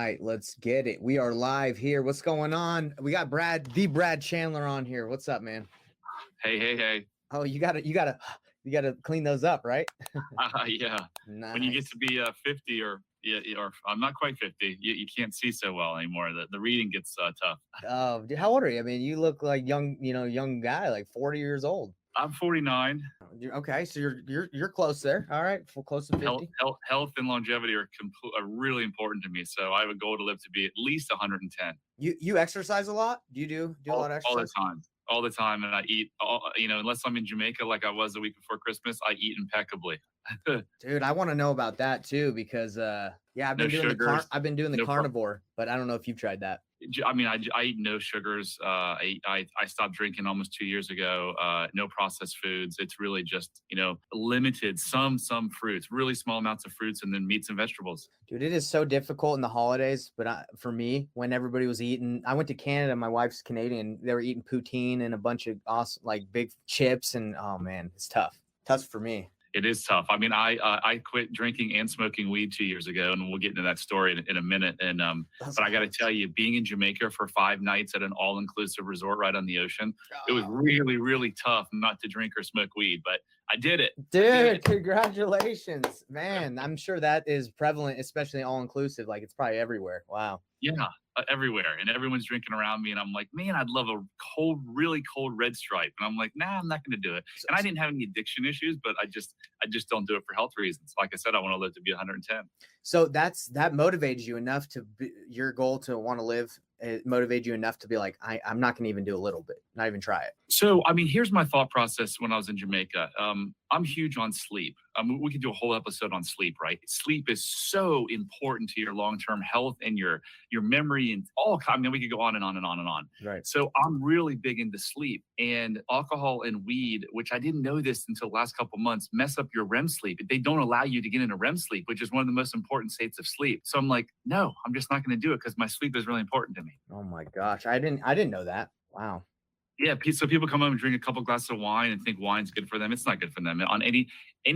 right, let's get it. We are live here. What's going on? We got Brad Chandler on here. What's up, man? Hey. Oh, you gotta clean those up, right? Yeah. Nice. When you get to be 50 or I'm not quite 50, you can't see so well anymore. The reading gets tough. Oh, dude, how old are you? I mean, you look like young guy, like 40 years old. I'm 49. Okay, so you're close there. All right, close to 50. Health and longevity are really important to me. So I have a goal to live to be at least 110. You exercise a lot? Do you do a lot of exercise? All the time. And I eat, unless I'm in Jamaica like I was the week before Christmas, I eat impeccably. Dude, I want to know about that too because I've been doing the carnivore, but I don't know if you've tried that. I mean, I eat no sugars. I stopped drinking almost 2 years ago. No processed foods. It's really just, limited some fruits, really small amounts of fruits, and then meats and vegetables. Dude, it is so difficult in the holidays. But for me, when everybody was eating, I went to Canada. My wife's Canadian. They were eating poutine and a bunch of awesome, like big chips. And oh man, it's tough. Tough for me. It is tough. I mean, I quit drinking and smoking weed 2 years ago, and we'll get into that story in a minute. And but I got to tell you, being in Jamaica for 5 nights at an all-inclusive resort right on the ocean, it was really, really tough not to drink or smoke weed. But I did it. Dude, congratulations, man! I'm sure that is prevalent, especially all-inclusive. Like it's probably everywhere. Wow. Yeah. Everywhere, and everyone's drinking around me, and I'm like, man, I'd love a really cold red stripe, and I'm like, nah, I'm not going to do it. And I didn't have any addiction issues, but I just don't do it for health reasons. Like I said, I want to live to be 110. So that motivates you enough to be, your goal to want to live. It motivated you enough to be like, I'm not going to even do a little bit, not even try it. So, I mean, here's my thought process when I was in Jamaica. I'm huge on sleep. We could do a whole episode on sleep, right? Sleep is so important to your long-term health and your memory and all. I mean, we could go on and on and on and on. Right. So I'm really big into sleep, and alcohol and weed, which I didn't know this until the last couple of months, mess up your REM sleep. They don't allow you to get into REM sleep, which is one of the most important states of sleep. So I'm like, no, I'm just not going to do it because my sleep is really important to me. Oh my gosh. I didn't know that. Wow. Yeah, so people come home and drink a couple glasses of wine and think wine's good for them. It's not good for them. On any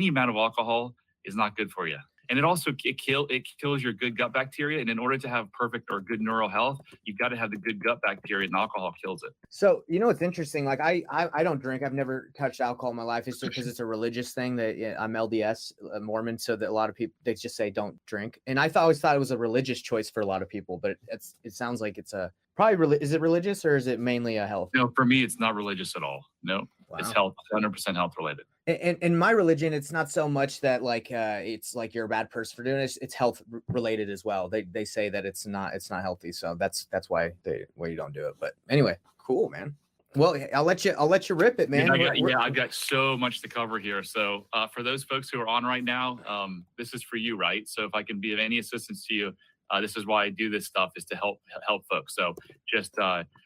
amount of alcohol is not good for you. And it also it kills your good gut bacteria. And in order to have perfect or good neural health, you've got to have the good gut bacteria, and alcohol kills it. So it's interesting. Like I don't drink. I've never touched alcohol in my life. It's because it's a religious thing that I'm LDS Mormon, so that a lot of people they just say don't drink. And I always thought it was a religious choice for a lot of people, but it sounds like it's a probably is it religious or is it mainly a health? No, for me, it's not religious at all. No, wow. It's health, 100% health related. And in my religion, it's not so much that it's like you're a bad person for doing it. It's health related as well. They say that it's not healthy, so that's why you don't do it. But anyway, cool, man. Well, I'll let you rip it, man. I've got so much to cover here. So for those folks who are on right now, this is for you, right? So if I can be of any assistance to you, this is why I do this stuff, is to help folks. So just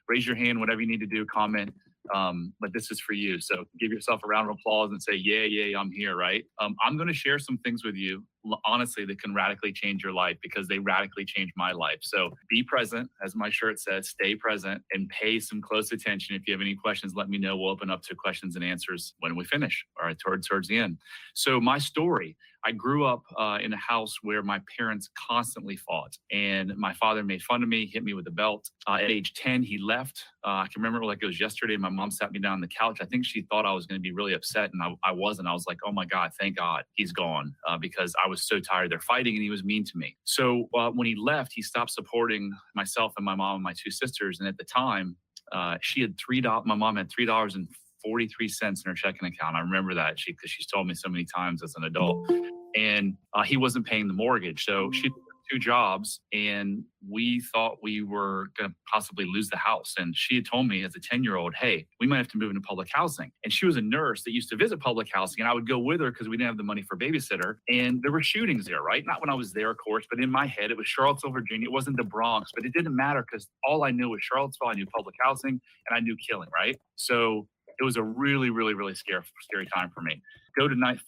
raise your hand, whatever you need to do, comment. But this is for you. So give yourself a round of applause and say, yeah, I'm here, right? I'm going to share some things with you, honestly, that can radically change your life because they radically changed my life. So be present, as my shirt says, stay present and pay some close attention. If you have any questions, let me know. We'll open up to questions and answers when we finish, all right, towards the end. So my story, I grew up in a house where my parents constantly fought, and my father made fun of me, hit me with a belt. At age 10, he left. I can remember like it was yesterday. My mom sat me down on the couch. I think she thought I was going to be really upset, and I wasn't. I was like, oh my God, thank God he's gone, because I was so tired. They're fighting, and he was mean to me. So when he left, he stopped supporting myself and my mom and my 2 sisters. And at the time, she had my mom had $3.43 in her checking account. I remember that because she's told me so many times as an adult. And he wasn't paying the mortgage. So she took 2 jobs, and we thought we were going to possibly lose the house. And she had told me as a 10-year-old, hey, we might have to move into public housing. And she was a nurse that used to visit public housing, and I would go with her because we didn't have the money for babysitter. And there were shootings there, right? Not when I was there, of course, but in my head, it was Charlottesville, Virginia. It wasn't the Bronx, but it didn't matter because all I knew was Charlottesville. I knew public housing, and I knew killing, right? So it was a really, really, really scary time for me.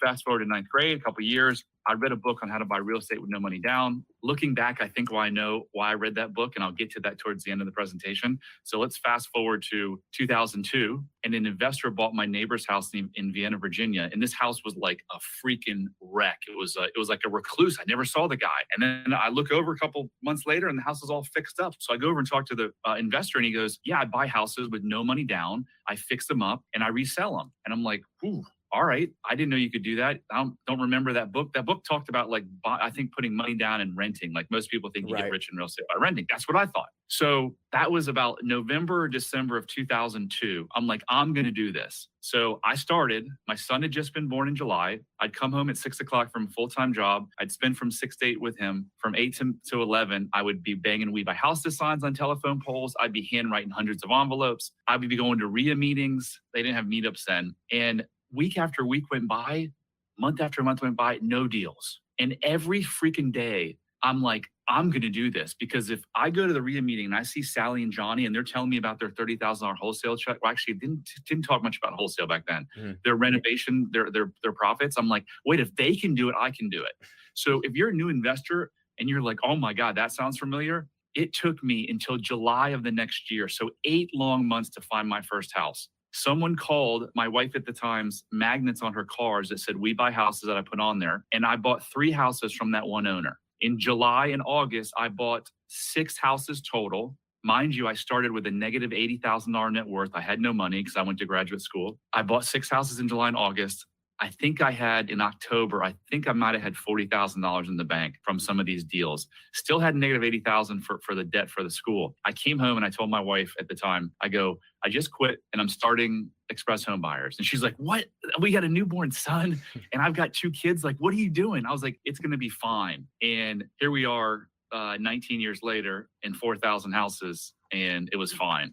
Fast forward to 9th grade, a couple of years. I read a book on how to buy real estate with no money down. Looking back, I think I know why I read that book, and I'll get to that towards the end of the presentation. So let's fast forward to 2002, and an investor bought my neighbor's house in Vienna, Virginia, and this house was like a freaking wreck. It was like a recluse. I never saw the guy, and then I look over a couple months later, and the house is all fixed up. So I go over and talk to the investor, and he goes, "Yeah, I buy houses with no money down. I fix them up, and I resell them." And I'm like, "Ooh. All right, I didn't know you could do that." I don't remember that book. That book talked about I think putting money down and renting. Like most people think you get rich in real estate by renting. That's what I thought. So that was about November or December of 2002. I'm like, I'm going to do this. So I started. My son had just been born in July. I'd come home at 6 o'clock from a full-time job. I'd spend from 6 to 8 with him. From 8 to 11, I would be banging We Buy Houses signs on telephone poles. I'd be handwriting hundreds of envelopes. I would be going to RIA meetings. They didn't have meetups then. And week after week went by, month after month went by, no deals. And every freaking day, I'm like, I'm going to do this, because if I go to the RIA meeting and I see Sally and Johnny and they're telling me about their $30,000 wholesale check, well, actually didn't talk much about wholesale back then. Their renovation, their profits. I'm like, wait, if they can do it, I can do it. So if you're a new investor and you're like, oh my God, that sounds familiar. It took me until July of the next year, so 8 long months, to find my first house. Someone called my wife at the time's magnets on her cars that said We Buy Houses that I put on there. And I bought 3 houses from that one owner. In July and August, I bought 6 houses total. Mind you, I started with a negative $80,000 net worth. I had no money because I went to graduate school. I bought 6 houses in July and August. I think I had in October, I think I might have had $40,000 in the bank from some of these deals. Still had negative $80,000 for the debt for the school. I came home and I told my wife at the time, I go, I just quit and I'm starting Express Home Buyers. And she's like, what? We got a newborn son and I've got 2 kids. Like, what are you doing? I was like, it's going to be fine. And here we are 19 years later in 4,000 houses, and it was fine.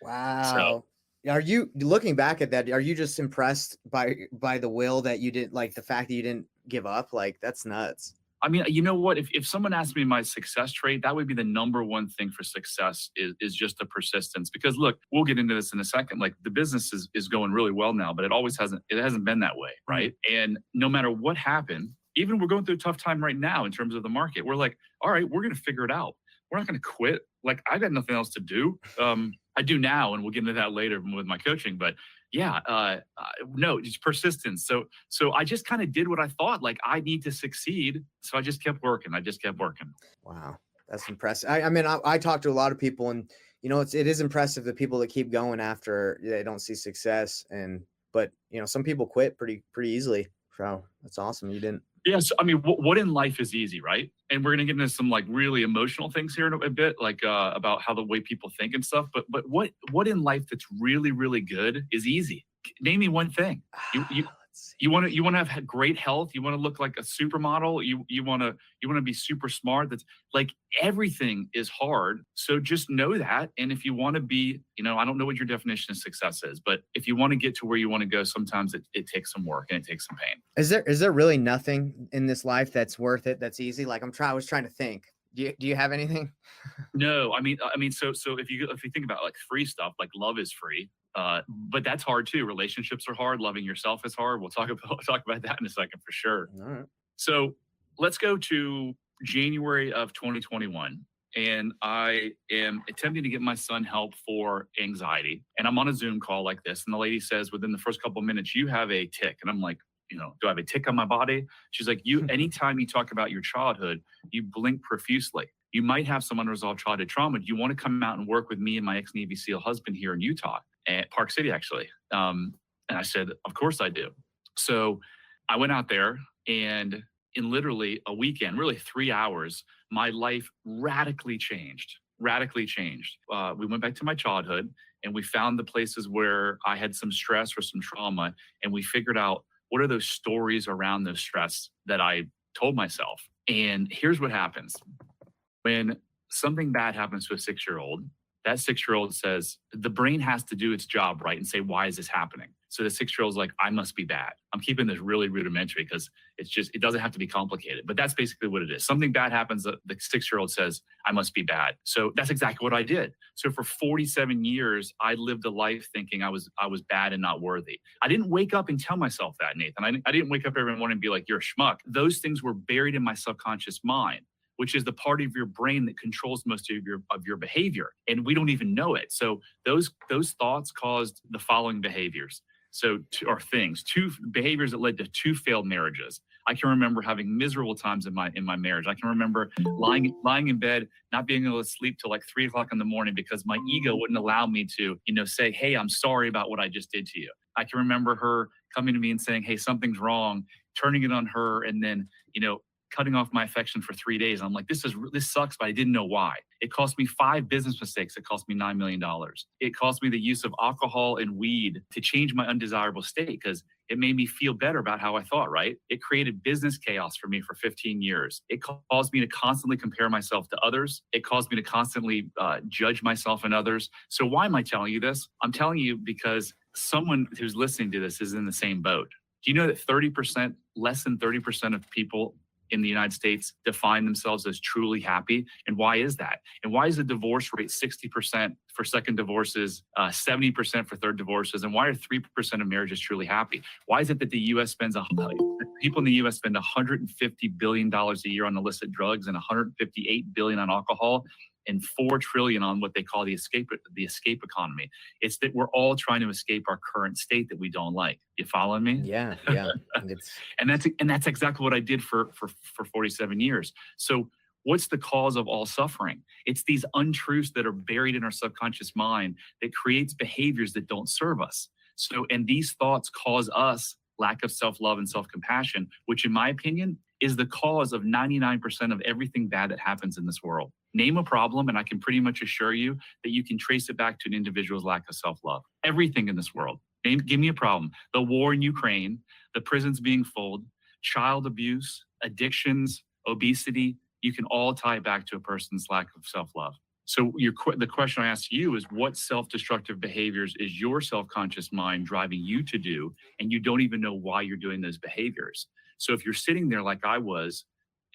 Wow. So, are you, looking back at that, are you just impressed by the will that you didn't, like the fact that you didn't give up? Like, that's nuts. I mean, you know what? If someone asked me my success trait, that would be the number one thing for success is just the persistence. Because look, we'll get into this in a second. Like, the business is going really well now, but it hasn't been that way, right? And no matter what happened, even we're going through a tough time right now in terms of the market. We're like, all right, we're going to figure it out. We're not going to quit. Like, I got nothing else to do. I do now, and we'll get into that later with my coaching. But yeah, no, it's persistence. So I just kind of did what I thought. Like, I need to succeed. So I just kept working. Wow, that's impressive. I mean, I talk to a lot of people, and it is impressive the people that keep going after they don't see success. But some people quit pretty easily. So that's awesome. You didn't. Yes, I mean, what in life is easy, right? And we're gonna get into some like really emotional things here in a bit, like about how the way people think and stuff. But what in life that's really, really good is easy? Name me one thing. You want to have great health. You want to look like a supermodel. You want to be super smart. That's like, everything is hard. So just know that. And if you want to be, I don't know what your definition of success is, but if you want to get to where you want to go, sometimes it takes some work and it takes some pain. Is there really nothing in this life that's worth it? That's easy? Like, I was trying to think. Do you have anything? No, I mean, so if you think about like free stuff, like love is free. But that's hard too. Relationships are hard. Loving yourself is hard. We'll talk about that in a second for sure. All right. So let's go to January of 2021. And I am attempting to get my son help for anxiety. And I'm on a Zoom call like this. And the lady says, within the first couple of minutes, you have a tick. And I'm like, do I have a tick on my body? She's like, anytime you talk about your childhood, you blink profusely. You might have some unresolved childhood trauma. Do you want to come out and work with me and my ex-Navy SEAL husband here in Utah? At Park City, actually. And I said, of course I do. So I went out there, and in literally a weekend, really 3 hours, my life radically changed. We went back to my childhood, and we found the places where I had some stress or some trauma, and we figured out what are those stories around those stress that I told myself. And here's what happens. When something bad happens to a 6-year-old, that 6-year-old says, the brain has to do its job, right? And say, why is this happening? So the 6-year-old's like, I must be bad. I'm keeping this really rudimentary because it doesn't have to be complicated, but that's basically what it is. Something bad happens, the 6-year-old says, I must be bad. So that's exactly what I did. So for 47 years, I lived a life thinking I was bad and not worthy. I didn't wake up and tell myself that, Nathan. I didn't wake up every morning and be like, you're a schmuck. Those things were buried in my subconscious mind, which is the part of your brain that controls most of your behavior. And we don't even know it. So those thoughts caused the following behaviors. So two behaviors that led to 2 failed marriages. I can remember having miserable times in my marriage. I can remember lying in bed, not being able to sleep till like 3 o'clock in the morning because my ego wouldn't allow me to, say, hey, I'm sorry about what I just did to you. I can remember her coming to me and saying, hey, something's wrong, turning it on her, and then, cutting off my affection for 3 days. I'm like, this sucks, but I didn't know why. It cost me 5 business mistakes. It cost me $9 million. It cost me the use of alcohol and weed to change my undesirable state because it made me feel better about how I thought, right? It created business chaos for me for 15 years. It caused me to constantly compare myself to others. It caused me to constantly judge myself and others. So why am I telling you this? I'm telling you because someone who's listening to this is in the same boat. Do you know that less than 30% of people in the United States define themselves as truly happy? And why is that? And why is the divorce rate 60% for second divorces, 70% for third divorces? And why are 3% of marriages truly happy? Why is it that people in the U.S. spend $150 billion a year on illicit drugs and $158 billion on alcohol and $4 trillion on what they call the escape economy? It's that we're all trying to escape our current state that we don't like. You following me? Yeah. And that's exactly what I did for 47 years. So what's the cause of all suffering? It's these untruths that are buried in our subconscious mind that creates behaviors that don't serve us. So, and these thoughts cause us lack of self-love and self-compassion, which in my opinion is the cause of 99% of everything bad that happens in this world. Name a problem, and I can pretty much assure you that you can trace it back to an individual's lack of self-love. Everything in this world. Give me a problem. The war in Ukraine, the prisons being full, child abuse, addictions, obesity, you can all tie it back to a person's lack of self-love. So the question I ask you is, what self-destructive behaviors is your self-conscious mind driving you to do, and you don't even know why you're doing those behaviors? So if you're sitting there like I was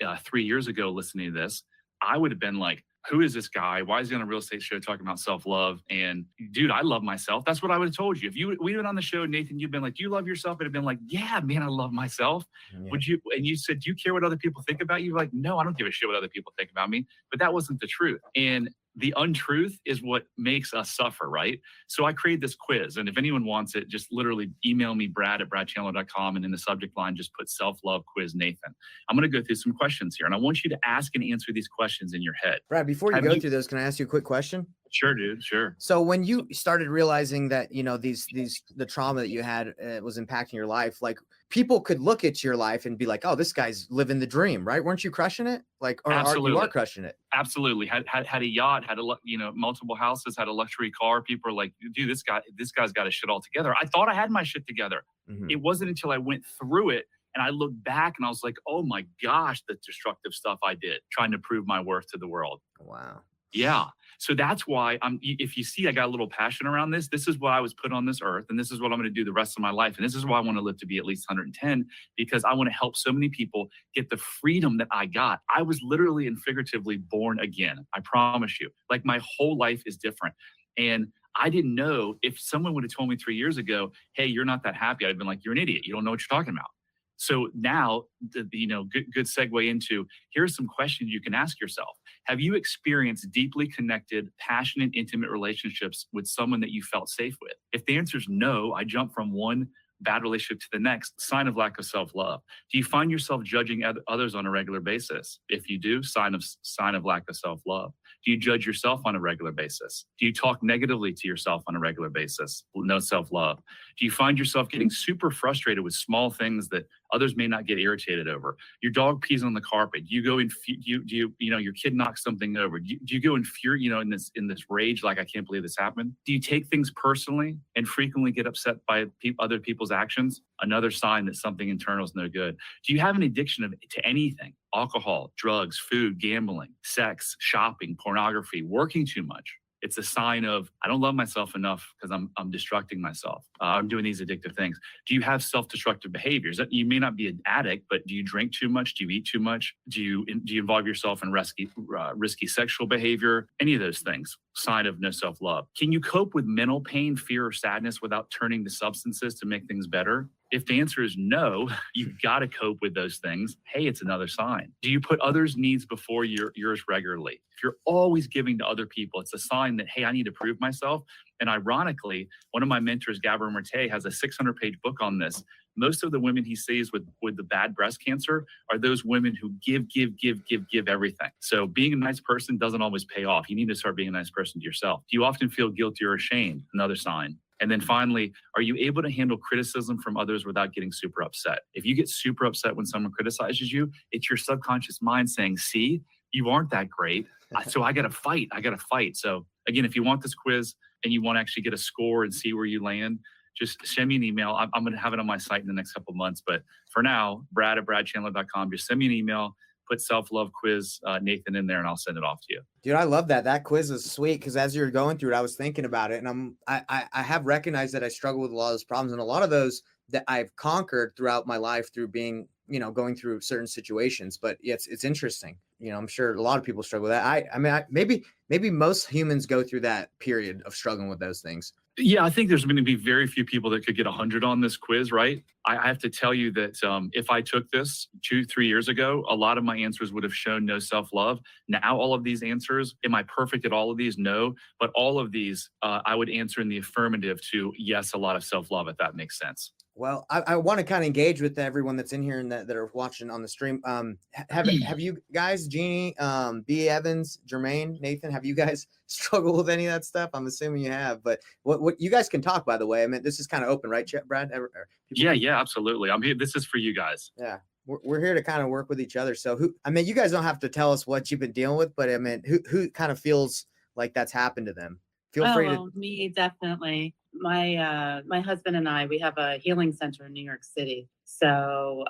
3 years ago listening to this, I would have been like, who is this guy? Why is he on a real estate show talking about self-love? And dude, I love myself. That's what I would have told you. If we'd been on the show, Nathan, you'd been like, do you love yourself? I'd have been like, yeah, man, I love myself. Yeah. And you said, do you care what other people think about you? You're like, no, I don't give a shit what other people think about me. But that wasn't the truth. And the untruth is what makes us suffer, right? So I created this quiz. And if anyone wants it, just literally email me, brad@bradchandler.com. And in the subject line, just put self-love quiz Nathan. I'm going to go through some questions here. And I want you to ask and answer these questions in your head. Brad, before you go through those, can I ask you a quick question? Sure, dude. Sure. So when you started realizing that, the trauma that you had was impacting your life, like people could look at your life and be like, oh, this guy's living the dream, right? Weren't you crushing it? Like, or you are crushing it? Absolutely. Had a yacht, had multiple houses, had a luxury car. People are like, dude, this guy's got his shit all together. I thought I had my shit together. Mm-hmm. It wasn't until I went through it and I looked back and I was like, oh my gosh, the destructive stuff I did trying to prove my worth to the world. Wow. Yeah. So that's why if you see, I got a little passion around this. This is why I was put on this earth. And this is what I'm going to do the rest of my life. And this is why I want to live to be at least 110, because I want to help so many people get the freedom that I got. I was literally and figuratively born again. I promise you, like my whole life is different. And I didn't know, if someone would have told me 3 years ago, hey, you're not that happy, I'd have been like, you're an idiot. You don't know what you're talking about. So now, good segue into, here's some questions you can ask yourself. Have you experienced deeply connected, passionate, intimate relationships with someone that you felt safe with? If the answer is no, I jump from one bad relationship to the next, sign of lack of self-love. Do you find yourself judging others on a regular basis? If you do, sign of lack of self-love. Do you judge yourself on a regular basis? Do you talk negatively to yourself on a regular basis? No self-love. Do you find yourself getting super frustrated with small things that others may not get irritated over? Your dog pees on the carpet. Do you go in, your kid knocks something over. Do you go in fury, in this rage, like, I can't believe this happened? Do you take things personally and frequently get upset by other people's actions? Another sign that something internal is no good. Do you have an addiction to anything? Alcohol, drugs, food, gambling, sex, shopping, pornography, working too much? It's a sign of, I don't love myself enough because I'm destructing myself. I'm doing these addictive things. Do you have self-destructive behaviors? You may not be an addict, but do you drink too much? Do you eat too much? Do you involve yourself in risky sexual behavior? Any of those things, sign of no self-love. Can you cope with mental pain, fear, or sadness without turning to substances to make things better? If the answer is no, you've got to cope with those things. Hey, it's another sign. Do you put others' needs before yours regularly? If you're always giving to other people, it's a sign that, hey, I need to prove myself. And ironically, one of my mentors, Gabor Mate, has a 600-page book on this. Most of the women he sees with the bad breast cancer are those women who give everything. So being a nice person doesn't always pay off. You need to start being a nice person to yourself. Do you often feel guilty or ashamed? Another sign. And then finally, are you able to handle criticism from others without getting super upset? If you get super upset when someone criticizes you, it's your subconscious mind saying, see, you aren't that great. So I got to fight. So again, if you want this quiz and you want to actually get a score and see where you land, just send me an email. I'm going to have it on my site in the next couple of months. But for now, brad@bradchandler.com. Just send me an email, put self-love quiz Nathan in there, and I'll send it off to you. Dude, I love that. That quiz is sweet because as you were going through it, I was thinking about it, and I have recognized that I struggle with a lot of those problems, and a lot of those that I've conquered throughout my life through being, going through certain situations. But yeah, it's interesting. I'm sure a lot of people struggle with that. Maybe most humans go through that period of struggling with those things. Yeah, I think there's going to be very few people that could get 100 on this quiz, right? I have to tell you that if I took this 2-3 years ago, a lot of my answers would have shown no self-love. Now, all of these answers, am I perfect at all of these? No. But all of these, I would answer in the affirmative to yes, a lot of self-love, if that makes sense. Well, I want to kind of engage with everyone that's in here and that are watching on the stream. Have you guys, Jeannie, B. Evans, Jermaine, Nathan, have you guys struggled with any of that stuff? I'm assuming you have, but what you guys can talk, by the way. I mean, this is kind of open, right, Brad? Yeah, absolutely. I'm here. This is for you guys. Yeah. We're here to kind of work with each other. So you guys don't have to tell us what you've been dealing with, but I mean, who kind of feels like that's happened to them? Feel free to. Me, definitely. My husband and I, we have a healing center in New York City. So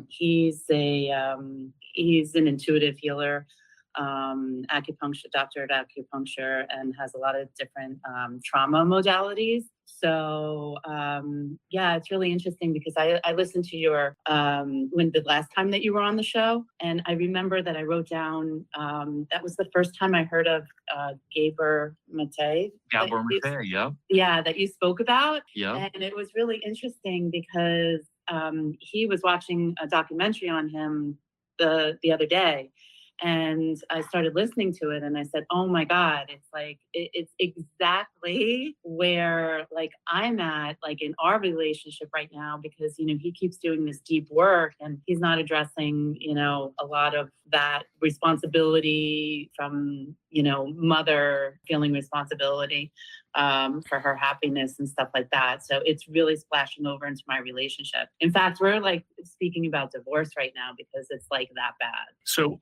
he's an intuitive healer, acupuncture doctor at acupuncture, and has a lot of different trauma modalities. So it's really interesting because I listened to your when the last time that you were on the show, and I remember that I wrote down that was the first time I heard of Gabor Mate. Gabor Mate, yeah. Yeah, that you spoke about. Yeah. And it was really interesting because he was watching a documentary on him the other day. And I started listening to it and I said, oh my God, it's like, it's exactly where like I'm at, like in our relationship right now, because, he keeps doing this deep work and he's not addressing, a lot of that responsibility from, mother feeling responsibility for her happiness and stuff like that. So it's really splashing over into my relationship. In fact, we're like speaking about divorce right now because it's like that bad. So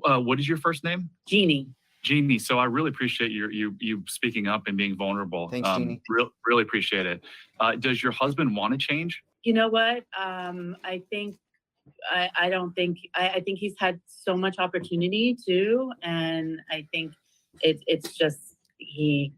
what is your first name? Jeannie. Jeannie. So I really appreciate you speaking up and being vulnerable. Thanks, Jeannie. Really appreciate it. Does your husband want to change? You know what? I think he's had so much opportunity too. And I think it's just, he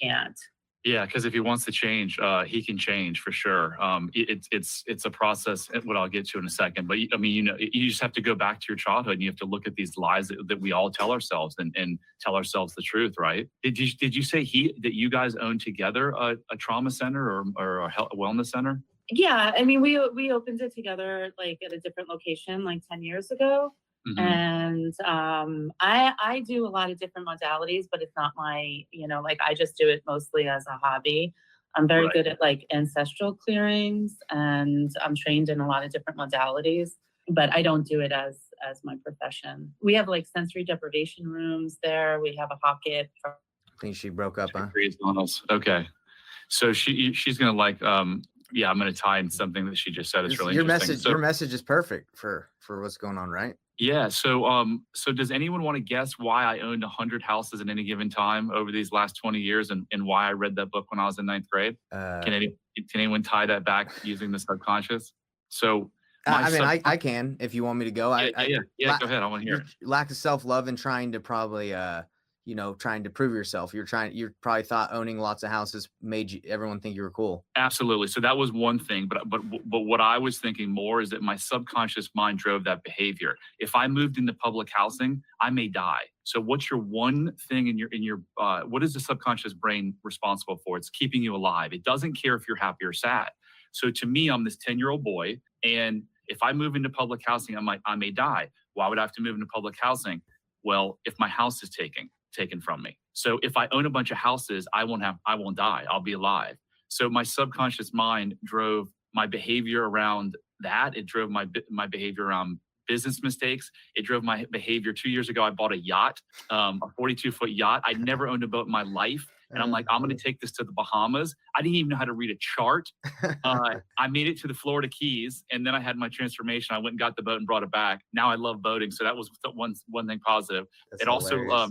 can't. Yeah, because if he wants to change, he can change for sure. It's a process, what I'll get to in a second. But I mean, you just have to go back to your childhood and you have to look at these lies that we all tell ourselves and tell ourselves the truth, right? Did you say that you guys own together a trauma center or a wellness center? Yeah, I mean, we opened it together like at a different location like 10 years ago. Mm-hmm. And I do a lot of different modalities, but it's not my, like I just do it mostly as a hobby. I'm very good at like ancestral clearings and I'm trained in a lot of different modalities, but I don't do it as my profession. We have like sensory deprivation rooms there. We have a Hocket. I think she broke up, huh? Okay. So she's going to like, I'm going to tie in something that she just said. It's really interesting. Your message is perfect for what's going on, right? Yeah. So does anyone want to guess why I owned 100 houses at any given time over these last 20 years and why I read that book when I was in 9th grade? Can anyone tie that back using the subconscious? So I can, if you want me to go. Yeah, go ahead. I want to hear it. Lack of self-love and trying to probably, trying to prove yourself. You probably thought owning lots of houses made everyone think you were cool. Absolutely. So that was one thing, but what I was thinking more is that my subconscious mind drove that behavior. If I moved into public housing, I may die. So what's your one thing in your what is the subconscious brain responsible for? It's keeping you alive. It doesn't care if you're happy or sad. So to me, I'm this 10-year-old boy, and if I move into public housing, I may die. Why would I have to move into public housing? Well, if my house is taken from me. So if I own a bunch of houses, I won't die. I'll be alive. So my subconscious mind drove my behavior around that. It drove my behavior around business mistakes. It drove my behavior. 2 years ago, I bought a yacht, a 42-foot yacht. I'd never owned a boat in my life. And I'm like, I'm going to take this to the Bahamas. I didn't even know how to read a chart. I made it to the Florida Keys, and then I had my transformation. I went and got the boat and brought it back. Now I love boating. So that was one thing positive. That's it also hilarious.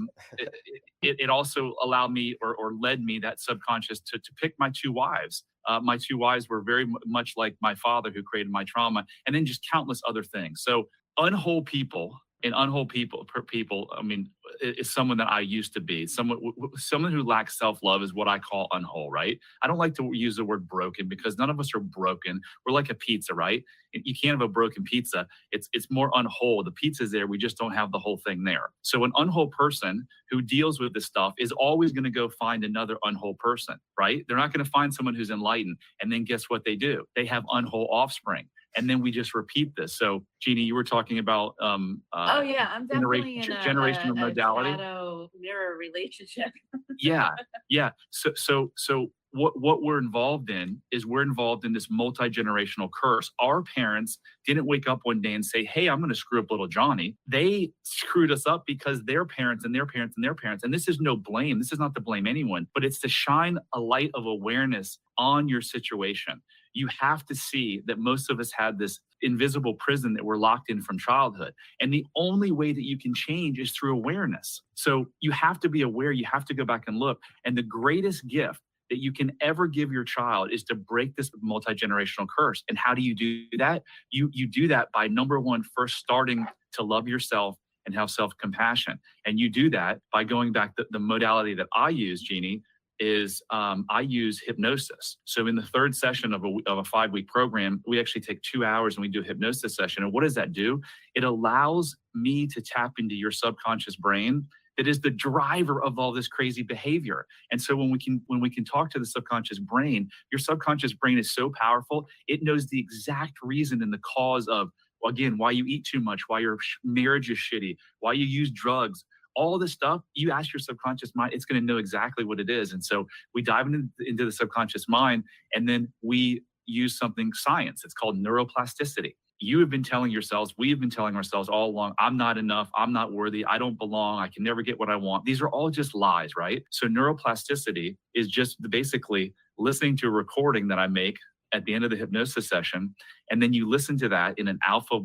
it also allowed me or led me, that subconscious, to pick my two wives. My two wives were very much like my father, who created my trauma, and then just countless other things. So unwhole people. And unwhole people, I mean, is someone that I used to be. Someone who lacks self-love is what I call unwhole, right? I don't like to use the word broken, because none of us are broken. We're like a pizza, right? You can't have a broken pizza. It's more unwhole. The pizza's there. We just don't have the whole thing there. So an unwhole person who deals with this stuff is always going to go find another unwhole person, right? They're not going to find someone who's enlightened. And then guess what they do? They have unwhole offspring. And then we just repeat this. So, Jeannie, you were talking about oh yeah, I'm definitely in generational modality. A shadow mirror relationship. Yeah. So what we're involved in is this multi-generational curse. Our parents didn't wake up one day and say, hey, I'm going to screw up little Johnny. They screwed us up because their parents and their parents and their parents. And this is no blame. This is not to blame anyone, but it's to shine a light of awareness on your situation. You have to see that most of us had this invisible prison that we're locked in from childhood. And the only way that you can change is through awareness. So you have to be aware. You have to go back and look. And the greatest gift that you can ever give your child is to break this multi-generational curse. And how do you do that? You do that by, number one, first starting to love yourself and have self-compassion. And you do that by going back. The modality that I use, Jeannie, is I use hypnosis. So in the third session of a 5-week program, we actually take 2 hours and we do a hypnosis session. And what does that do? It allows me to tap into your subconscious brain that is the driver of all this crazy behavior. And so when we can talk to the subconscious brain, your subconscious brain is so powerful. It knows the exact reason and the cause of, again, why you eat too much, why your marriage is shitty, why you use drugs. All this stuff, you ask your subconscious mind, it's going to know exactly what it is. And so we dive into the subconscious mind, and then we use something science. It's called neuroplasticity. You have been telling yourselves, we have been telling ourselves all along, I'm not enough, I'm not worthy, I don't belong, I can never get what I want. These are all just lies, right? So neuroplasticity is just basically listening to a recording that I make at the end of the hypnosis session. And then you listen to that in an alpha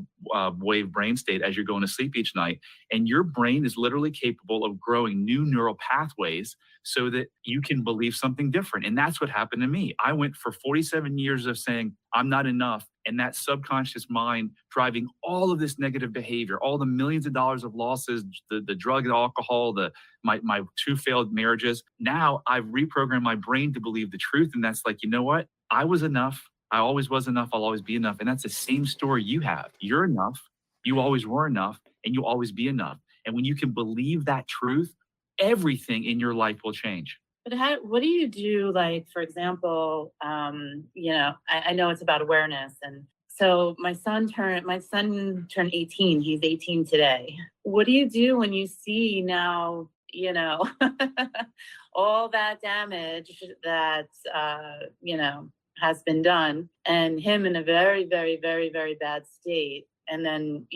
wave brain state as you're going to sleep each night. And your brain is literally capable of growing new neural pathways so that you can believe something different. And that's what happened to me. I went for 47 years of saying, I'm not enough. And that subconscious mind driving all of this negative behavior, all the millions of dollars of losses, the drug and alcohol, my 2 failed marriages. Now I've reprogrammed my brain to believe the truth. And that's like, you know what? I was enough. I always was enough. I'll always be enough. And that's the same story you have. You're enough. You always were enough, and you'll always be enough. And when you can believe that truth, everything in your life will change. But what do you do? Like, for example, I know it's about awareness. And so my son turned 18. He's 18 today. What do you do when you see now, all that damage that, has been done, and him in a very, very, very, very bad state? And then,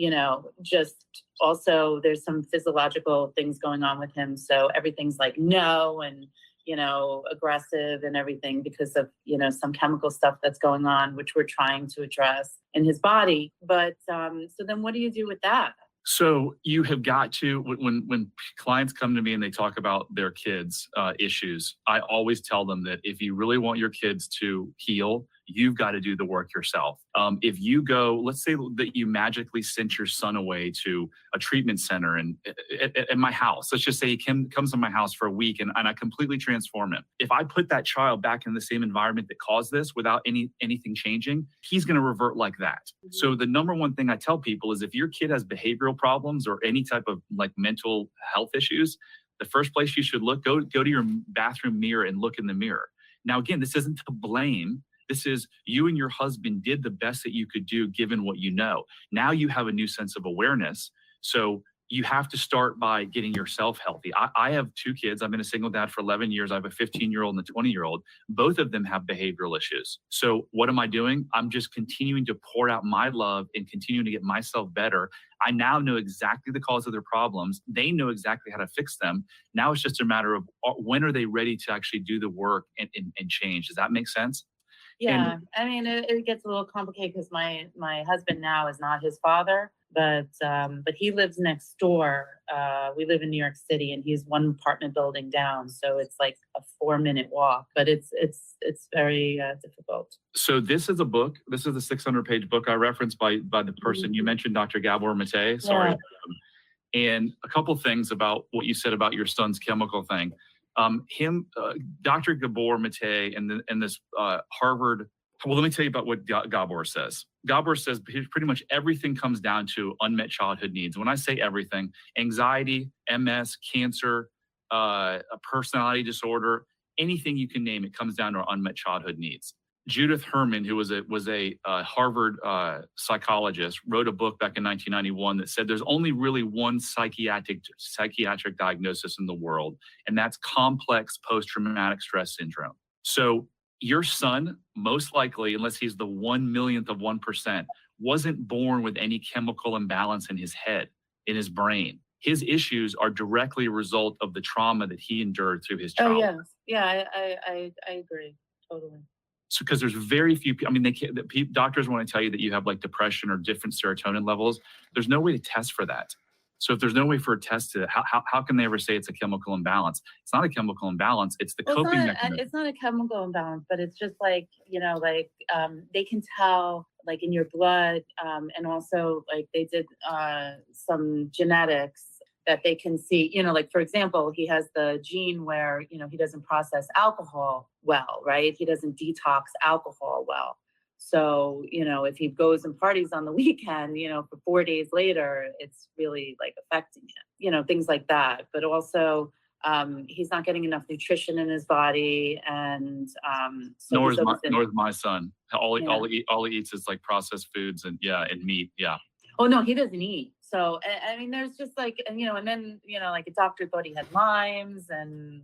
just also there's some physiological things going on with him. So everything's like no, and, aggressive and everything because of, some chemical stuff that's going on, which we're trying to address in his body. But so then what do you do with that? So you have got to, when clients come to me and they talk about their kids' issues, I always tell them that if you really want your kids to heal, you've got to do the work yourself. If you go, let's say that you magically sent your son away to a treatment center and at my house, let's just say he comes to my house for a week and I completely transform him. If I put that child back in the same environment that caused this without anything changing, he's going to revert like that. So the number one thing I tell people is if your kid has behavioral problems or any type of like mental health issues, the first place you should look, go to your bathroom mirror and look in the mirror. Now, again, this isn't to blame. This is you and your husband did the best that you could do given what you know. Now you have a new sense of awareness. So you have to start by getting yourself healthy. I have 2 kids. I've been a single dad for 11 years. I have a 15-year-old and a 20-year-old. Both of them have behavioral issues. So what am I doing? I'm just continuing to pour out my love and continuing to get myself better. I now know exactly the cause of their problems. They know exactly how to fix them. Now it's just a matter of when are they ready to actually do the work and change. Does that make sense? Yeah, I mean, it gets a little complicated because my husband now is not his father, but he lives next door. We live in New York City, and he's one apartment building down, so it's like a 4-minute walk. But it's very difficult. So this is a book. This is a 600-page book I referenced by the person you mentioned, Dr. Gabor Mate. Sorry. Yeah. And a couple things about what you said about your son's chemical thing. Dr. Gabor Mate and this Harvard. Well, let me tell you about what Gabor says. Gabor says pretty much everything comes down to unmet childhood needs. When I say everything, anxiety, MS, cancer, a personality disorder, anything you can name, it comes down to our unmet childhood needs. Judith Herman, who was a Harvard psychologist, wrote a book back in 1991 that said there's only really one psychiatric diagnosis in the world, and that's complex post-traumatic stress syndrome. So your son, most likely, unless he's the 1/1,000,000th of 1%, wasn't born with any chemical imbalance in his head, in his brain. His issues are directly a result of the trauma that he endured through his childhood. Oh, yeah. I agree. Totally. So, because there's very few, I mean, doctors want to tell you that you have like depression or different serotonin levels. There's no way to test for that. So if there's no way for a test to, how can they ever say it's a chemical imbalance? It's not a chemical imbalance. It's the coping mechanism. It's not a chemical imbalance, but it's just like, they can tell like in your blood, and also like they did some genetics that they can see, like, for example, he has the gene where, he doesn't process alcohol well, right? He doesn't detox alcohol well. So, if he goes and parties on the weekend, for 4 days later, it's really like affecting him, things like that. But also, he's not getting enough nutrition in his body. And so nor is my son. All he eats is like processed foods and meat. Yeah. Oh, no, he doesn't eat. So, I mean, there's just like, and then, like a doctor thought he had Lyme's and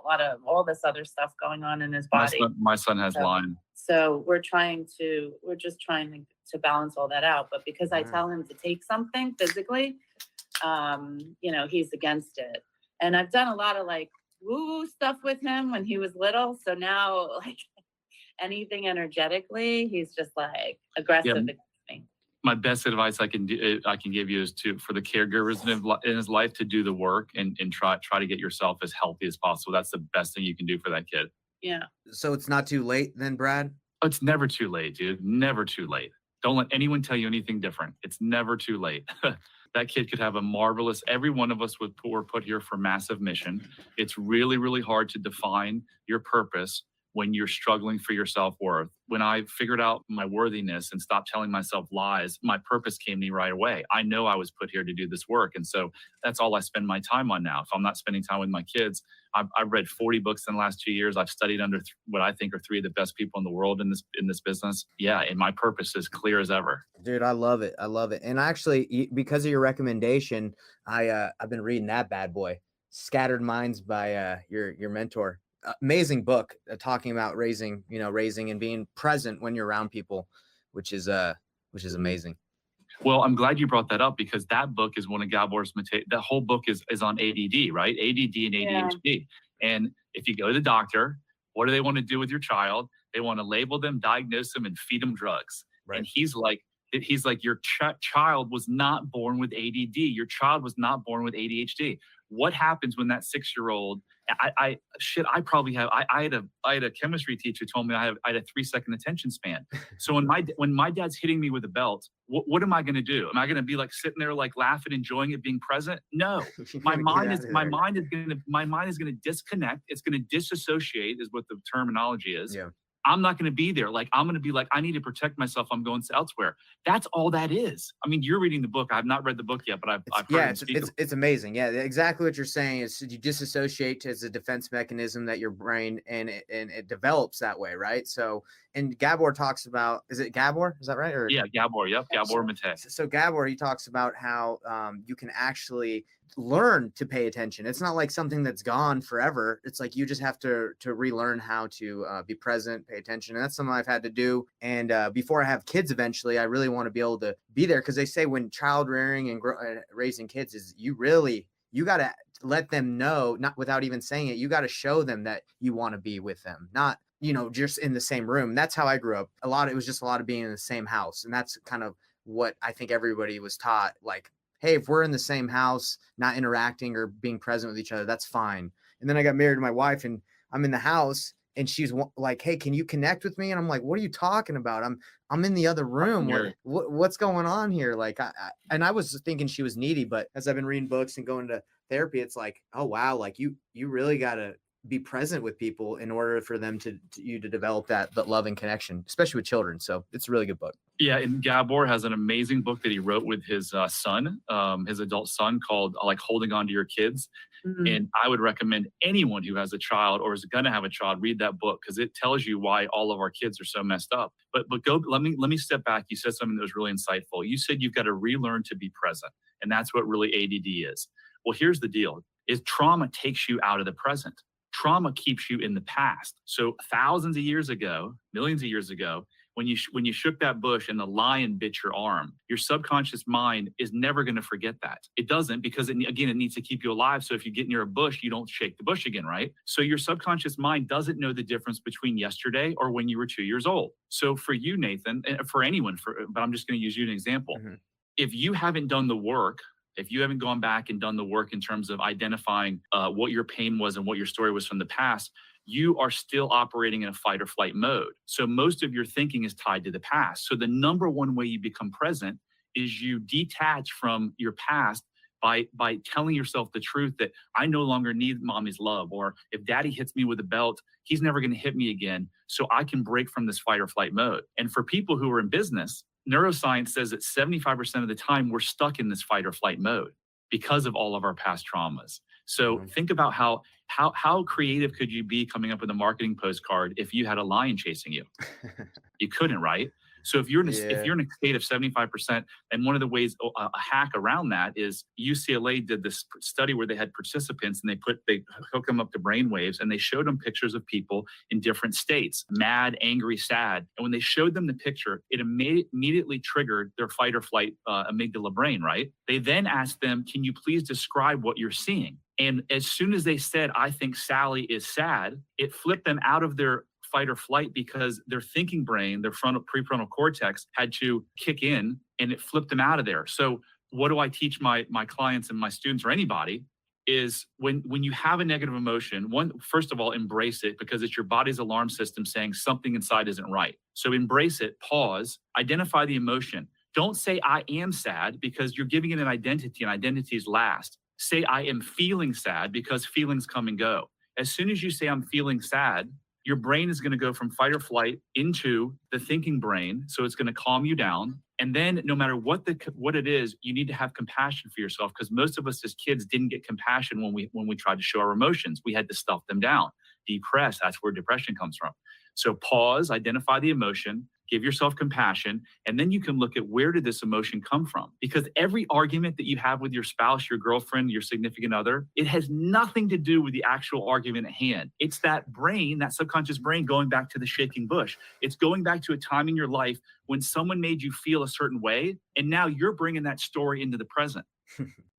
a lot of all this other stuff going on in his body. My son has Lyme. So we're just trying to balance all that out. But because I tell him to take something physically, he's against it. And I've done a lot of like woo stuff with him when he was little. So now like anything energetically, he's just like aggressive against me. My best advice I can give you is for the caregivers in his life to do the work and try to get yourself as healthy as possible. That's the best thing you can do for that kid. Yeah. So it's not too late then, Brad? Oh, it's never too late, dude. Never too late. Don't let anyone tell you anything different. It's never too late. That kid could have a marvelous, every one of us were put here for massive mission. It's really, really hard to define your purpose when you're struggling for your self-worth. When I figured out my worthiness and stopped telling myself lies, my purpose came to me right away. I know I was put here to do this work. And so that's all I spend my time on now. If I'm not spending time with my kids, I've read 40 books in the last 2 years. I've studied under what I think are 3 of the best people in the world in this business. Yeah, and my purpose is clear as ever. Dude, I love it. I love it. And actually, because of your recommendation, I've been reading that bad boy, Scattered Minds by your mentor. Amazing book, talking about raising and being present when you're around people, which is amazing. Well, I'm glad you brought that up because that book is one of Gabor's. That whole book is on ADD, right? ADD and ADHD. Yeah. And if you go to the doctor, what do they want to do with your child? They want to label them, diagnose them, and feed them drugs. Right. And he's like, your child was not born with ADD. Your child was not born with ADHD. what happens when that 6-year-old, I had a chemistry teacher told me I had a 3-second attention span. So when my dad's hitting me with a belt, what am I going to do? Am I going to be like sitting there like laughing, enjoying it, being present? No, my mind is going to disconnect. It's going to disassociate, is what the terminology is. Yeah. I'm not going to be there. Like, I'm going to be like, I need to protect myself. I'm going elsewhere. That's all that is. I mean, you're reading the book. I've not read the book yet, but I've heard it's amazing. Yeah, exactly what you're saying is you disassociate as a defense mechanism that your brain and it develops that way, right? So, and Gabor talks about, is it Gabor? Is that right? Or yeah, Gabor. Yep, Gabor Mate. So Gabor, he talks about how you can actually learn to pay attention. It's not like something that's gone forever. It's like you just have to relearn how to be present, pay attention. And that's something I've had to do. And before I have kids eventually, I really want to be able to be there, because they say when child rearing and raising kids is you got to let them know, not without even saying it, you got to show them that you want to be with them, not, just in the same room. That's how I grew up. It was just a lot of being in the same house. And that's kind of what I think everybody was taught. Like, hey, if we're in the same house, not interacting or being present with each other, that's fine. And then I got married to my wife, and I'm in the house, and she's like, hey, can you connect with me? And I'm like, what are you talking about? I'm in the other room. What's going on here? Like, I was thinking she was needy, but as I've been reading books and going to therapy, it's like, oh, wow. Like you really got to be present with people in order for them to develop that loving connection, especially with children. So it's a really good book. Yeah, and Gabor has an amazing book that he wrote with his son, his adult son, called like Holding On to Your Kids. Mm-hmm. And I would recommend anyone who has a child or is going to have a child read that book, because it tells you why all of our kids are so messed up. But let me step back. You said something that was really insightful. You said you've got to relearn to be present, and that's what really ADD is. Well, here's the deal: is trauma takes you out of the present. Trauma keeps you in the past. So thousands of years ago, millions of years ago, when you shook that bush and the lion bit your arm, your subconscious mind is never going to forget that. It doesn't, because it needs to keep you alive. So if you get near a bush, you don't shake the bush again, right? So your subconscious mind doesn't know the difference between yesterday or when you were 2 years old. So for you, Nathan, and for anyone, but I'm just going to use you as an example. Mm-hmm. If you haven't done the work, if you haven't gone back and done the work in terms of identifying what your pain was and what your story was from the past, you are still operating in a fight or flight mode. So most of your thinking is tied to the past. So the number one way you become present is you detach from your past by telling yourself the truth that I no longer need mommy's love, or if daddy hits me with a belt, he's never going to hit me again. So I can break from this fight or flight mode. And for people who are in business, neuroscience says that 75% of the time we're stuck in this fight or flight mode because of all of our past traumas. So think about how creative could you be coming up with a marketing postcard if you had a lion chasing you? You couldn't, right? So if you're in a state of 75%, and one of the ways, a hack around that is UCLA did this study where they had participants and they hooked them up to brain waves, and they showed them pictures of people in different states: mad, angry, sad. And when they showed them the picture, it immediately triggered their fight or flight amygdala brain, right? They then asked them, can you please describe what you're seeing? And as soon as they said, I think Sally is sad, it flipped them out of their fight or flight, because their thinking brain, their prefrontal cortex, had to kick in, and it flipped them out of there. So what do I teach my clients and my students, or anybody, is when you have a negative emotion, first of all, embrace it, because it's your body's alarm system saying something inside isn't right. So embrace it, pause, identify the emotion. Don't say I am sad, because you're giving it an identity, and identity is last. Say I am feeling sad, because feelings come and go. As soon as you say I'm feeling sad, your brain is going to go from fight or flight into the thinking brain. So it's going to calm you down. And then no matter what it is, you need to have compassion for yourself, because most of us as kids didn't get compassion when we tried to show our emotions. We had to stuff them down. Depress, that's where depression comes from. So pause, identify the emotion, give yourself compassion, and then you can look at, where did this emotion come from? Because every argument that you have with your spouse, your girlfriend, your significant other, it has nothing to do with the actual argument at hand. It's that brain, that subconscious brain, going back to the shaking bush. It's going back to a time in your life when someone made you feel a certain way, and now you're bringing that story into the present.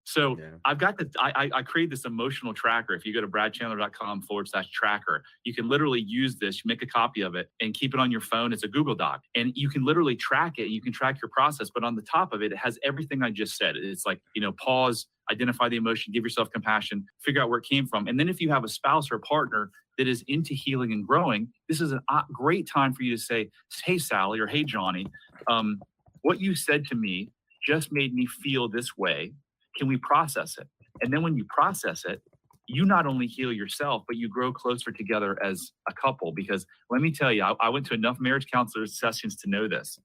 So Yeah. I've got I create this emotional tracker. If you go to bradchandler.com/tracker, you can literally use this, you make a copy of it and keep it on your phone. It's a Google Doc and you can literally track it. You can track your process, but on the top of it, it has everything I just said. It's like, pause, identify the emotion, give yourself compassion, figure out where it came from. And then if you have a spouse or a partner that is into healing and growing, this is a great time for you to say, hey, Sally, or hey, Johnny, what you said to me just made me feel this way. Can we process it? And then when you process it, you not only heal yourself, but you grow closer together as a couple. Because let me tell you, I went to enough marriage counselor sessions to know this.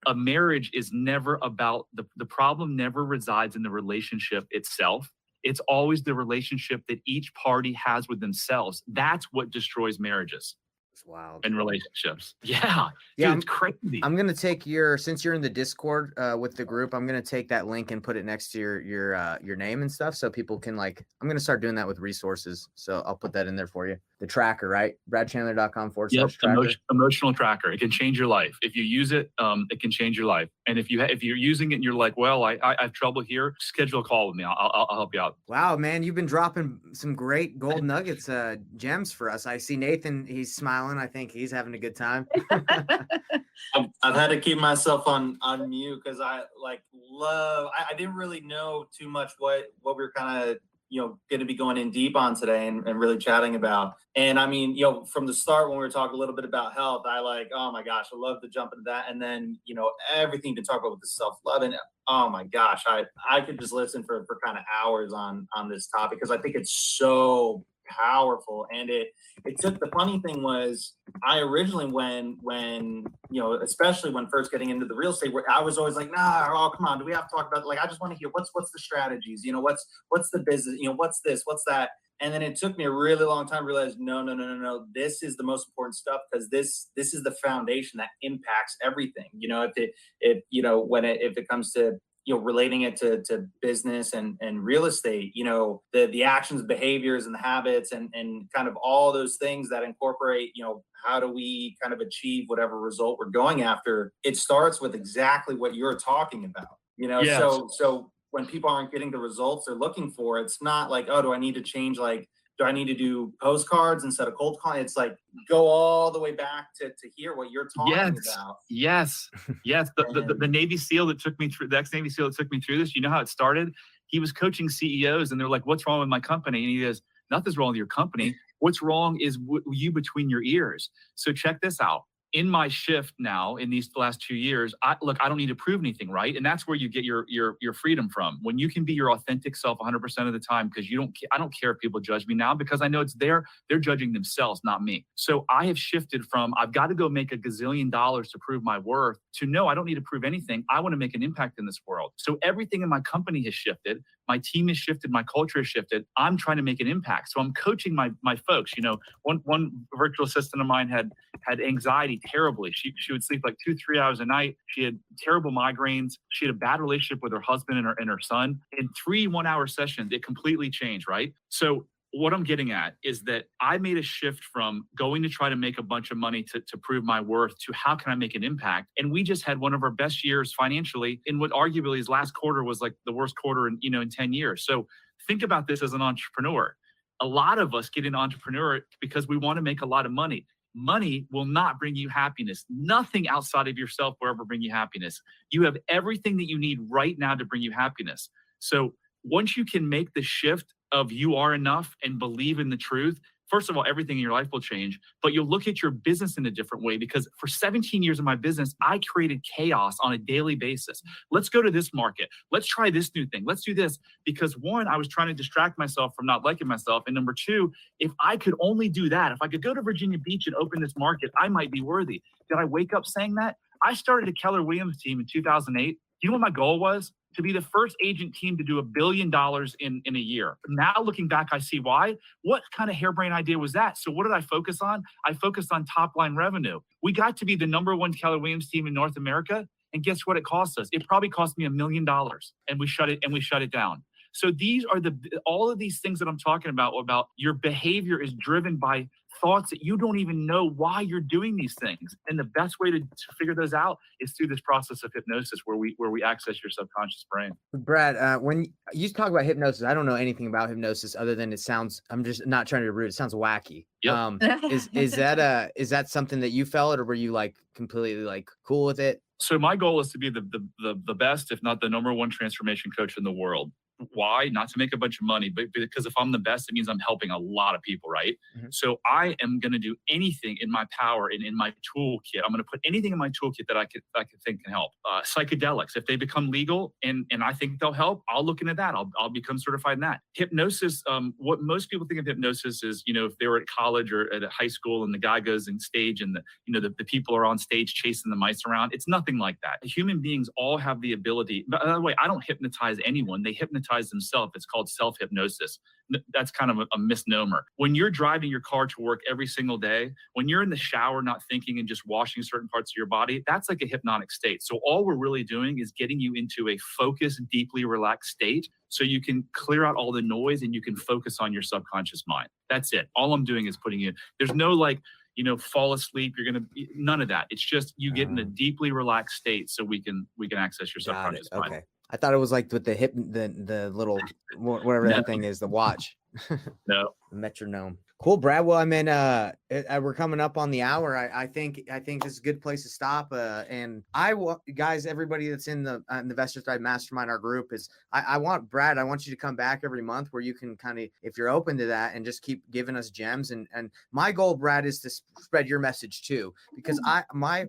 A marriage is never about the problem never resides in the relationship itself. It's always the relationship that each party has with themselves. That's what destroys marriages. It's wild. And relationships. Yeah. Yeah, Dude, it's crazy. I'm gonna take since you're in the Discord with the group, I'm gonna take that link and put it next to your name and stuff, so people can I'm gonna start doing that with resources. So I'll put that in there for you. The tracker, right? bradchandler.com/tracker. Emotional tracker. It can change your life. If you use it, it can change your life. And if you're using it and you're like, well, I have trouble here, schedule a call with me. I'll help you out. Wow, man, you've been dropping some great gold nuggets, gems for us. I see Nathan, he's smiling. I think he's having a good time. I've had to keep myself on mute because I didn't really know too much what we were kind of going to be going in deep on today and really chatting about. And I mean, from the start when we were talking a little bit about health, oh my gosh, I love to jump into that. And then everything to talk about with the self-love, and oh my gosh, I could just listen for kind of hours on this topic because I think it's so powerful. And it took, the funny thing was, I originally when especially when first getting into the real estate, where I was always like, oh come on, do we have to talk about, I just want to hear what's the strategies, what's the business, what's this, what's that. And then it took me a really long time to realize, no, this is the most important stuff, because this is the foundation that impacts everything. If it comes to relating it to business and real estate, the actions, behaviors, and the habits, and kind of all those things that incorporate, how do we kind of achieve whatever result we're going after? It starts with exactly what you're talking about, Yes. So when people aren't getting the results they're looking for, it's not like, oh, do I need to change? Do I need to do postcards instead of cold calling? It's like, go all the way back to hear what you're talking about. Yes. The Navy SEAL that took me through, the ex-Navy SEAL that took me through this, you know how it started? He was coaching CEOs and they're like, what's wrong with my company? And he goes, nothing's wrong with your company. What's wrong is you between your ears. So check this out. In my shift now, in these last 2 years, I don't need to prove anything, right? And that's where you get your freedom from. When you can be your authentic self 100% of the time, because I don't care if people judge me now, because I know they're judging themselves, not me. So I have shifted from, I've got to go make $1 gazillion to prove my worth, to no, I don't need to prove anything. I want to make an impact in this world. So everything in my company has shifted. My team has shifted. My culture has shifted. I'm trying to make an impact. So I'm coaching my folks. One virtual assistant of mine had anxiety terribly. She would sleep like 2-3 hours a night. She had terrible migraines. She had a bad relationship with her husband and her son. In 3 1-hour sessions, it completely changed, right? So what I'm getting at is that I made a shift from going to try to make a bunch of money to prove my worth, to how can I make an impact? And we just had one of our best years financially in what arguably his last quarter was like the worst quarter in 10 years. So think about this as an entrepreneur. A lot of us get into entrepreneur because we want to make a lot of money. Money will not bring you happiness. Nothing outside of yourself will ever bring you happiness. You have everything that you need right now to bring you happiness. So once you can make the shift of you are enough and believe in the truth, first of all, everything in your life will change, but you'll look at your business in a different way, because for 17 years of my business, I created chaos on a daily basis. Let's go to this market. Let's try this new thing. Let's do this. Because one, I was trying to distract myself from not liking myself. And number two, if I could only do that, if I could go to Virginia Beach and open this market, I might be worthy. Did I wake up saying that? I started a Keller Williams team in 2008. You know what my goal was? To be the first agent team to do $1 billion in a year. Now looking back, I see why. What kind of harebrained idea was that? So what did I focus on? I focused on top line revenue. We got to be the #1 Keller Williams team in North America. And guess what it cost us? It probably cost me $1 million, and we shut it down. So these are all of these things that I'm talking about your behavior is driven by thoughts that you don't even know why you're doing these things. And the best way to figure those out is through this process of hypnosis where we access your subconscious brain. Brad, when you talk about hypnosis, I don't know anything about hypnosis other than it sounds, I'm just not trying to be rude. It sounds wacky. Yep. Is that something that you felt, or were you like completely like cool with it? So my goal is to be the best, if not the number one transformation coach in the world. Why? Not to make a bunch of money, but because if I'm the best, it means I'm helping a lot of people, right? Mm-hmm. So I am going to do anything in my power and in my toolkit. I'm going to put anything in my toolkit that I could think can help. Psychedelics, if they become legal and I think they'll help, I'll look into that. I'll become certified in that. Hypnosis, what most people think of hypnosis is, if they were at college or at a high school and the guy goes on stage and the people are on stage chasing the mice around. It's nothing like that. Human beings all have the ability. By the way, I don't hypnotize anyone. They hypnotize themselves. It's called self-hypnosis. That's kind of a misnomer. When you're driving your car to work every single day, when you're in the shower not thinking and just washing certain parts of your body, that's like a hypnotic state. So all we're really doing is getting you into a focused, deeply relaxed state so you can clear out all the noise and you can focus on your subconscious mind. That's it. All I'm doing is putting you, there's no fall asleep. You're going to, none of that. It's just you get in a deeply relaxed state so we can access your subconscious mind. Okay. I thought it was like with the little whatever that thing is, the watch. No. Metronome. Cool, Brad. Well, I mean, we're coming up on the hour. I think this is a good place to stop. And guys, everybody that's in the Investor Thrive Mastermind, our group I want Brad. I want you to come back every month where you can kind of, if you're open to that, and just keep giving us gems. And my goal, Brad, is to spread your message too, because my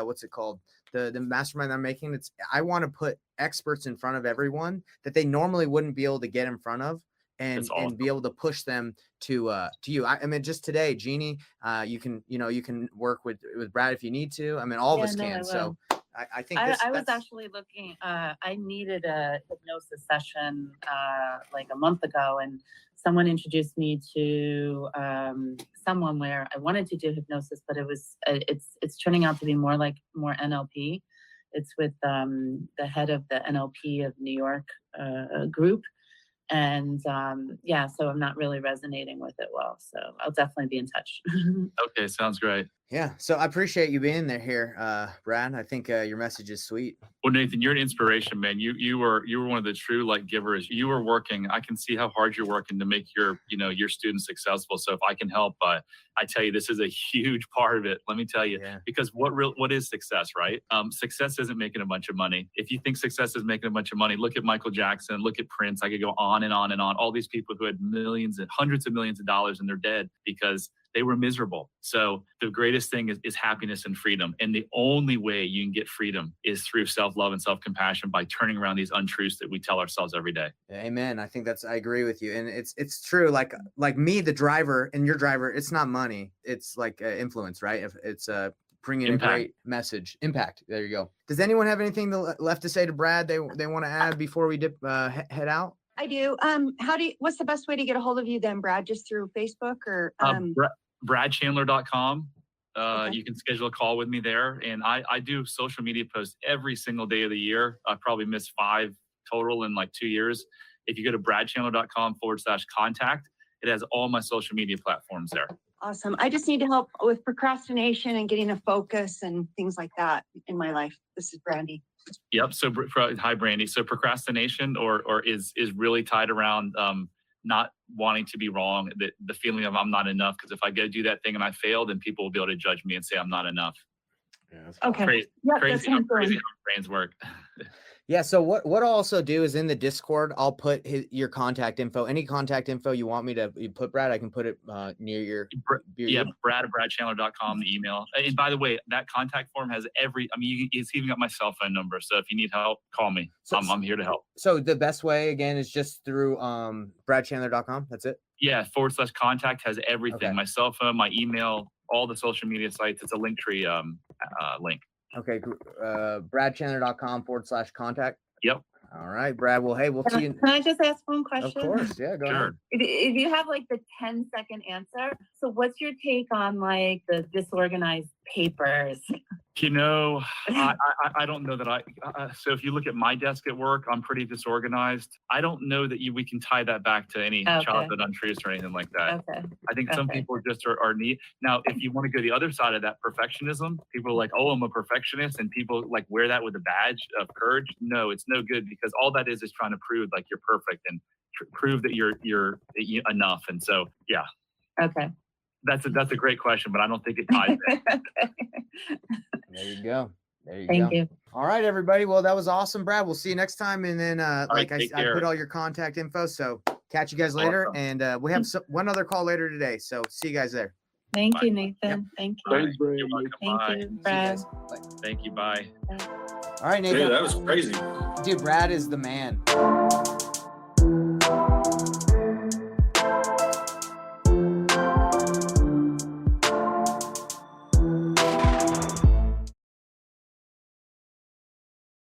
what's it called? The mastermind I'm making, I want to put experts in front of everyone that they normally wouldn't be able to get in front of, and be able to push them to you. I mean, just today, Jeannie, you can work with Brad if you need to. I mean, all of us can. So I think I was actually looking. I needed a hypnosis session like a month ago, and someone introduced me to someone where I wanted to do hypnosis, but it's turning out to be more NLP. It's with the head of the NLP of New York group. And so I'm not really resonating with it well. So I'll definitely be in touch. Okay, sounds great. Yeah. So I appreciate you being there here, Brad. I think your message is sweet. Well, Nathan, you're an inspiration, man. You were one of the true givers. You were working. I can see how hard you're working to make your students successful. So if I can help, I tell you, this is a huge part of it. Let me tell you, because what is success, right? Success isn't making a bunch of money. If you think success is making a bunch of money, look at Michael Jackson, look at Prince. I could go on and on and on. All these people who had millions and hundreds of millions of dollars and they're dead because they were miserable. So the greatest thing is happiness and freedom. And the only way you can get freedom is through self-love and self-compassion by turning around these untruths that we tell ourselves every day. Amen. I think I agree with you. And it's true. Like me, the driver, and your driver, it's not money. It's like influence, right? If it's bringing impact. A great message. Impact. There you go. Does anyone have anything left to say to Brad they want to add before we head out? I do. What's the best way to get a hold of you then, Brad? Just through Facebook or? BradChandler.com. Okay. You can schedule a call with me there. And I do social media posts every single day of the year. I probably missed 5 total in 2 years. If you go to bradchandler.com/contact, it has all my social media platforms there. Awesome. I just need help with procrastination and getting a focus and things like that in my life. This is Brandy. Yep. So hi, Brandy. So procrastination is really tied around not wanting to be wrong, the feeling of I'm not enough, because if I go do that thing and I fail, then people will be able to judge me and say I'm not enough. Yeah, okay. Crazy how brains work. Yeah. So what I'll also do is in the Discord, I'll put your contact info. Any contact info you want me to put, Brad, I can put it near your. Brad at bradchandler.com, the email. And by the way, that contact form has it's even got my cell phone number. So if you need help, call me. I'm here to help. So the best way again is just through bradchandler.com. That's it. Yeah. /contact has everything. Okay. My cell phone, my email, all the social media sites. It's a Linktree link. Okay, bradchandler.com/contact. Yep. All right, Brad. Well, hey, we'll see you. Can I just ask one question? Of course, yeah, go ahead. If you have the 10-second answer, so what's your take on the disorganized papers? You know, I don't know that so if you look at my desk at work, I'm pretty disorganized. I don't know that we can tie that back to any Okay. childhood untruths or anything like that. Okay. I think some Okay. people just are neat. Now, if you want to go the other side of that perfectionism, people are like, oh, I'm a perfectionist, and people like wear that with a badge of courage. No, it's no good, because all that is trying to prove like you're perfect and prove that you're enough. And so, yeah, Okay. that's a great question, but I don't think it ties in. There you go. There you Thank go. you. All right, everybody. Well, that was awesome, Brad. We'll see you next time. And then, like right, I take put care. all your contact info. So catch you guys later. Awesome. And we have one other call later today. So see you guys there. Thank Bye. you, Nathan. Thank you. Bye. You're welcome. Thank Bye. you, See you Brad. guys. Bye. Thank you. Bye. All right, Nathan. Dude, that was crazy. Dude, Brad is the man.